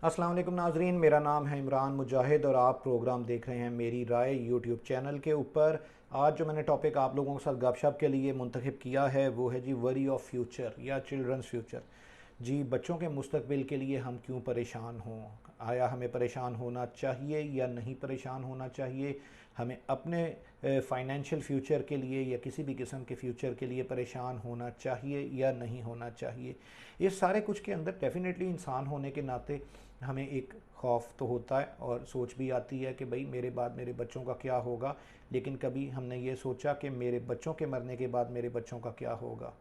अस्सलाम वालेकुम नाजरीन, मेरा नाम है इमरान मुजाहिद और आप प्रोग्राम देख रहे हैं मेरी राय यूट्यूब चैनल के ऊपर। आज जो मैंने टॉपिक आप लोगों के साथ गपशप के लिए मुंतखब किया है वो है जी वरी ऑफ फ्यूचर या चिल्ड्रंस फ्यूचर। जी, बच्चों के मुस्तकबिल के लिए हम क्यों परेशान हों? आया हमें परेशान होना चाहिए या नहीं परेशान होना चाहिए? हमें अपने फाइनेंशियल फ्यूचर के लिए या किसी भी किस्म के फ्यूचर के लिए परेशान होना चाहिए या नहीं होना चाहिए? इस सारे कुछ के अंदर डेफिनेटली इंसान होने के नाते हमें एक खौफ तो होता है और सोच भी आती है कि भाई मेरे बाद मेरे बच्चों का क्या होगा। लेकिन कभी हमने ये सोचा कि मेरे बच्चों के मरने के बाद मेरे बच्चों का क्या होगा?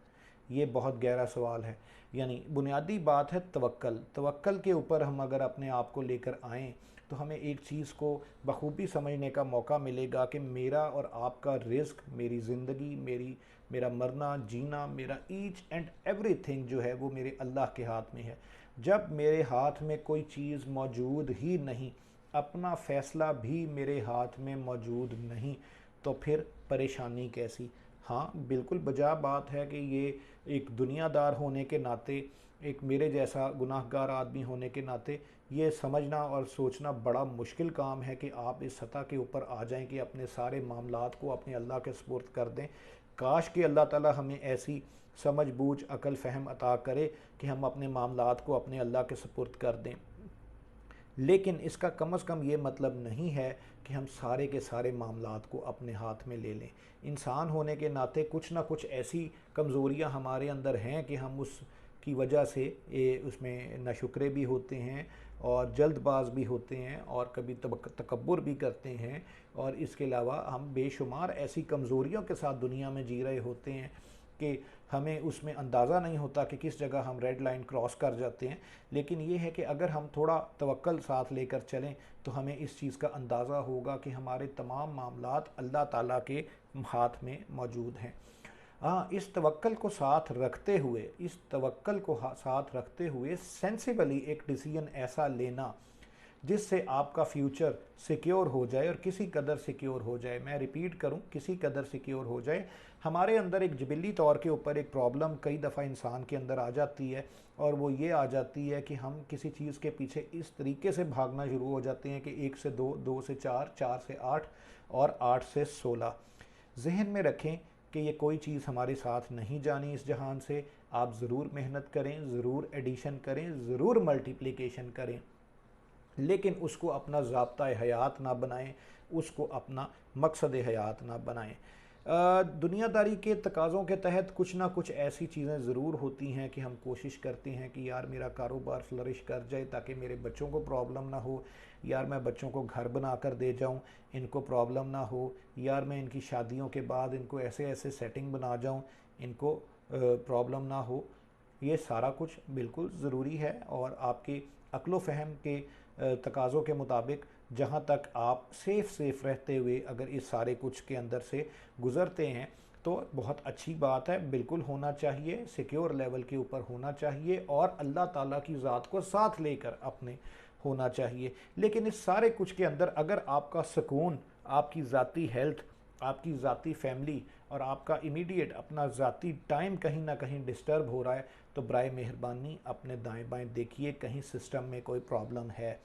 ये बहुत गहरा सवाल है। यानी बुनियादी बात है तवक्ल। तवक्ल के ऊपर हम अगर अपने आप को लेकर आएँ तो हमें एक चीज़ को बखूबी समझने का मौका मिलेगा कि मेरा और आपका रिज़्क, मेरी ज़िंदगी, मेरा मरना जीना, मेरा ईच एंड एवरीथिंग जो है वो मेरे अल्लाह के हाथ में है। जब मेरे हाथ में कोई चीज़ मौजूद ही नहीं, अपना फ़ैसला भी मेरे हाथ में मौजूद नहीं, तो फिर परेशानी कैसी? हाँ, बिल्कुल बजा बात है कि ये एक दुनियादार होने के नाते, एक मेरे जैसा गुनाहगार आदमी होने के नाते ये समझना और सोचना बड़ा मुश्किल काम है कि आप इस सतह के ऊपर आ जाएं कि अपने सारे मामलात को अपने अल्लाह के सुपुर्द कर दें। काश कि अल्लाह ताला हमें ऐसी समझ बूझ अकल फ़हम अता करे कि हम अपने मामलात को अपने अल्लाह के सुपुर्द कर दें। लेकिन इसका कम अज़ कम ये मतलब नहीं है कि हम सारे के सारे मामलात को अपने हाथ में ले लें। इंसान होने के नाते कुछ ना कुछ ऐसी कमज़ोरियाँ हमारे अंदर हैं कि हम उसकी वजह से उसमें नाशुक्रे भी होते हैं और जल्दबाज भी होते हैं और कभी तकब्बुर भी करते हैं। और इसके अलावा हम बेशुमार ऐसी कमज़ोरियों के साथ दुनिया में जी रहे होते हैं कि हमें उसमें अंदाज़ा नहीं होता कि किस जगह हम रेड लाइन क्रॉस कर जाते हैं। लेकिन ये है कि अगर हम थोड़ा तवक्ल साथ लेकर चलें तो हमें इस चीज़ का अंदाज़ा होगा कि हमारे तमाम मामलात अल्लाह ताला के हाथ में मौजूद हैं। हाँ, इस तवक्ल को साथ रखते हुए सेंसिबली एक डिसीजन ऐसा लेना जिससे आपका फ्यूचर सिक्योर हो जाए और किसी कदर सिक्योर हो जाए। मैं रिपीट करूं, किसी कदर सिक्योर हो जाए। हमारे अंदर एक जबिली तौर के ऊपर एक प्रॉब्लम कई दफ़ा इंसान के अंदर आ जाती है और वो ये आ जाती है कि हम किसी चीज़ के पीछे इस तरीके से भागना शुरू हो जाते हैं कि 1 से 2, 2 से 4, 4 से 8 और 8 से 16। जहन में रखें कि ये कोई चीज़ हमारे साथ नहीं जानी इस जहान से। आप ज़रूर मेहनत करें, ज़रूर एडिशन करें, ज़रूर मल्टीप्लिकेशन करें, लेकिन उसको अपना ज़ाब्ता हयात ना बनाएं, उसको अपना मकसद हयात ना बनाएं। दुनियादारी के तकाज़ों के तहत कुछ ना कुछ ऐसी चीज़ें ज़रूर होती हैं कि हम कोशिश करते हैं कि यार मेरा कारोबार फ्लरिश कर जाए ताकि मेरे बच्चों को प्रॉब्लम ना हो, यार मैं बच्चों को घर बना कर दे जाऊं, इनको प्रॉब्लम ना हो, यार मैं इनकी शादियों के बाद इनको ऐसे ऐसे सेटिंग बना जाऊं, इनको प्रॉब्लम ना हो। ये सारा कुछ बिल्कुल ज़रूरी है और आपके अक्ल फ़हम के तकाज़ों के मुताबिक जहाँ तक आप सेफ़ रहते हुए अगर इस सारे कुछ के अंदर से गुज़रते हैं तो बहुत अच्छी बात है, बिल्कुल होना चाहिए, सिक्योर लेवल के ऊपर होना चाहिए और अल्लाह ताला की ज़ात को साथ लेकर अपने होना चाहिए। लेकिन इस सारे कुछ के अंदर अगर आपका सुकून, आपकी ज़ाती हेल्थ, आपकी ज़ाती फैमिली और आपका इमीडिएट अपना ज़ाती टाइम कहीं ना कहीं डिस्टर्ब हो रहा है तो बराए मेहरबानी अपने दाएं बाएं देखिए, कहीं सिस्टम में कोई प्रॉब्लम है।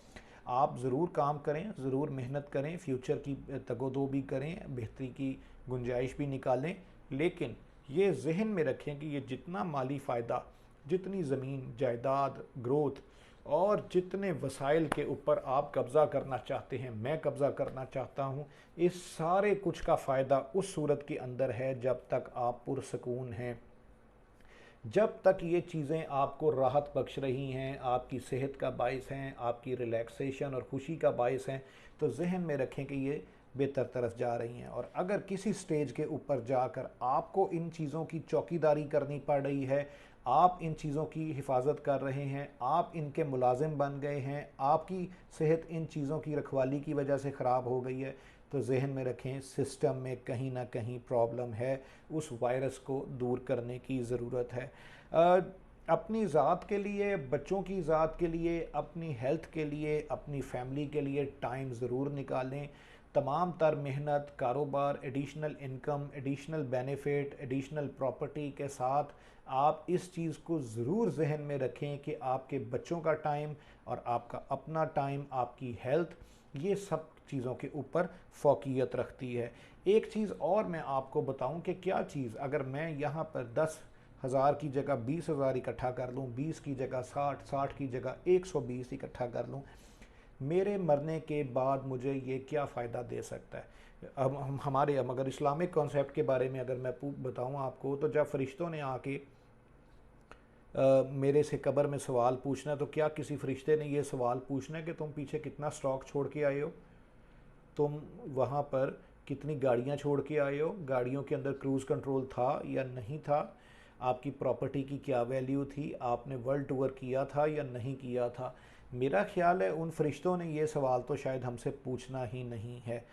आप ज़रूर काम करें, ज़रूर मेहनत करें, फ्यूचर की तगोदो भी करें, बेहतरी की गुंजाइश भी निकालें, लेकिन ये जहन में रखें कि ये जितना माली फ़ायदा, जितनी ज़मीन जायदाद ग्रोथ और जितने वसाइल के ऊपर आप कब्ज़ा करना चाहते हैं, मैं कब्ज़ा करना चाहता हूँ, इस सारे कुछ का फ़ायदा उस सूरत के अंदर है जब तक आप पुरसकून हैं, जब तक ये चीज़ें आपको राहत बख्श रही हैं, आपकी सेहत का बायस हैं, आपकी रिलैक्सेशन और खुशी का बायस हैं, तो जहन में रखें कि ये बेहतर तरफ जा रही हैं। और अगर किसी स्टेज के ऊपर जाकर आपको इन चीज़ों की चौकीदारी करनी पड़ रही है, आप इन चीज़ों की हिफाजत कर रहे हैं, आप इनके मुलाजिम बन गए हैं, आपकी सेहत इन चीज़ों की रखवाली की वजह से ख़राब हो गई है, तो जहन में रखें सिस्टम में कहीं ना कहीं प्रॉब्लम है, उस वायरस को दूर करने की ज़रूरत है। अपनी ज़ात के लिए, बच्चों की ज़ात के लिए, अपनी हेल्थ के लिए, अपनी फैमिली के लिए टाइम ज़रूर निकालें। तमाम तर मेहनत, कारोबार, additional income, additional benefit, additional property के साथ आप इस चीज़ को ज़रूर जहन में रखें कि आपके बच्चों का टाइम और आपका अपना टाइम, आपकी हेल्थ, ये सब चीज़ों के ऊपर फोकियत रखती है। एक चीज़ और मैं आपको बताऊं कि क्या चीज़, अगर मैं यहाँ पर 10,000 की जगह 20,000 इकट्ठा कर लूँ, 20 की जगह 60, 60 की जगह 120 इकट्ठा कर लूँ, मेरे मरने के बाद मुझे ये क्या फ़ायदा दे सकता है। अब हमारे अगर इस्लामिक कॉन्सेप्ट के बारे में अगर मैं बताऊँ आपको, तो जब फरिश्तों ने आके मेरे से कब्र में सवाल पूछना, तो क्या किसी फरिश्ते ने ये सवाल पूछना है कि तुम पीछे कितना स्टॉक छोड़ के आए हो, तुम वहाँ पर कितनी गाड़ियाँ छोड़ के आए हो, गाड़ियों के अंदर क्रूज़ कंट्रोल था या नहीं था, आपकी प्रॉपर्टी की क्या वैल्यू थी, आपने वर्ल्ड टूर किया था या नहीं किया था। मेरा ख्याल है उन फरिश्तों ने ये सवाल तो शायद हमसे पूछना ही नहीं है।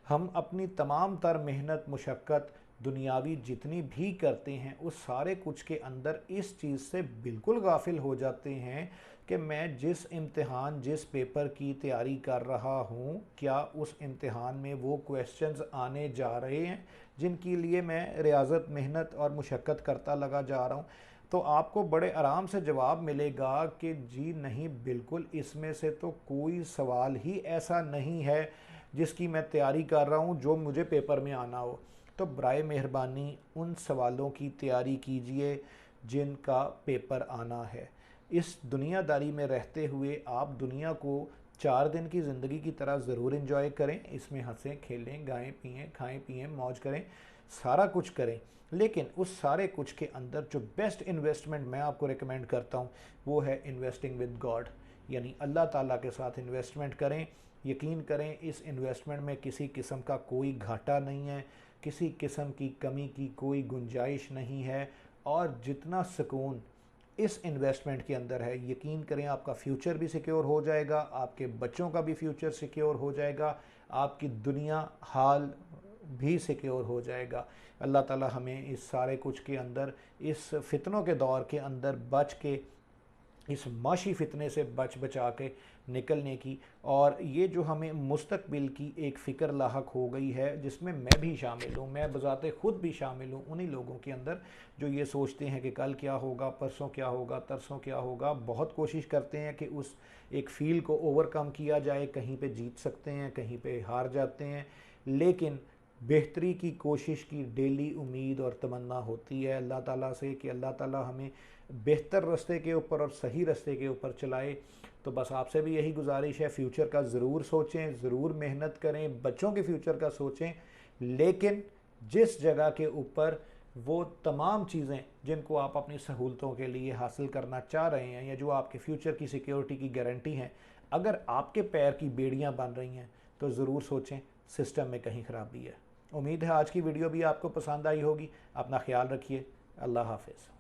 हम अपनी तमाम तर मेहनत, मुशक्क़त दुनियावी जितनी भी करते हैं, उस सारे कुछ के अंदर इस चीज़ से बिल्कुल गाफिल हो जाते हैं कि मैं जिस इम्तिहान, जिस पेपर की तैयारी कर रहा हूँ, क्या उस इम्तिहान में वो क्वेश्चंस आने जा रहे हैं जिनके लिए मैं रियाजत, मेहनत और मुशक्क़त करता लगा जा रहा हूँ। तो आपको बड़े आराम से जवाब मिलेगा कि जी नहीं, बिल्कुल इसमें से तो कोई सवाल ही ऐसा नहीं है जिसकी मैं तैयारी कर रहा हूँ जो मुझे पेपर में आना हो। तो बराए मेहरबानी उन सवालों की तैयारी कीजिए जिनका पेपर आना है। इस दुनियादारी में रहते हुए आप दुनिया को 4 दिन की ज़िंदगी की तरह ज़रूर एंजॉय करें, इसमें हंसें, खेलें, गाएं, पिएं, खाएं, पिएं, मौज करें, सारा कुछ करें। लेकिन उस सारे कुछ के अंदर जो बेस्ट इन्वेस्टमेंट मैं आपको रिकमेंड करता हूँ वो है इन्वेस्टिंग विद गॉड, यानी अल्लाह ताला के साथ इन्वेस्टमेंट करें। यकीन करें इस इन्वेस्टमेंट में किसी किस्म का कोई घाटा नहीं है, किसी किस्म की कमी की कोई गुंजाइश नहीं है, और जितना सुकून इस इन्वेस्टमेंट के अंदर है, यकीन करें आपका फ्यूचर भी सिक्योर हो जाएगा, आपके बच्चों का भी फ्यूचर सिक्योर हो जाएगा, आपकी दुनिया हाल भी सिक्योर हो जाएगा। अल्लाह ताला हमें इस सारे कुछ के अंदर, इस फितनों के दौर के अंदर बच के, इस माशी फितने से बच बचा के निकलने की, और ये जो हमें मुस्तकबिल की एक फ़िक्र लाहक हो गई है जिसमें मैं भी शामिल हूँ, मैं बज़ाते ख़ुद भी शामिल हूँ उन्हीं लोगों के अंदर जो ये सोचते हैं कि कल क्या होगा, परसों क्या होगा, तरसों क्या होगा। बहुत कोशिश करते हैं कि उस एक फ़ील को ओवरकम किया जाए, कहीं पे जीत सकते हैं, कहीं पे हार जाते हैं, लेकिन बेहतरी की कोशिश की डेली उम्मीद और तमन्ना होती है अल्लाह ताला से कि अल्लाह ताला हमें बेहतर रास्ते के ऊपर और सही रास्ते के ऊपर चलाए। तो बस आपसे भी यही गुजारिश है, फ्यूचर का ज़रूर सोचें, ज़रूर मेहनत करें, बच्चों के फ्यूचर का सोचें, लेकिन जिस जगह के ऊपर वो तमाम चीज़ें जिनको आप अपनी सहूलतों के लिए हासिल करना चाह रहे हैं या जो आपके फ्यूचर की सिक्योरिटी की गारंटी हैं, अगर आपके पैर की बेड़ियां बन रही हैं तो ज़रूर सोचें सिस्टम में कहीं ख़राबी है। उम्मीद है आज की वीडियो भी आपको पसंद आई होगी। अपना ख्याल रखिए। अल्लाह हाफ़िज़।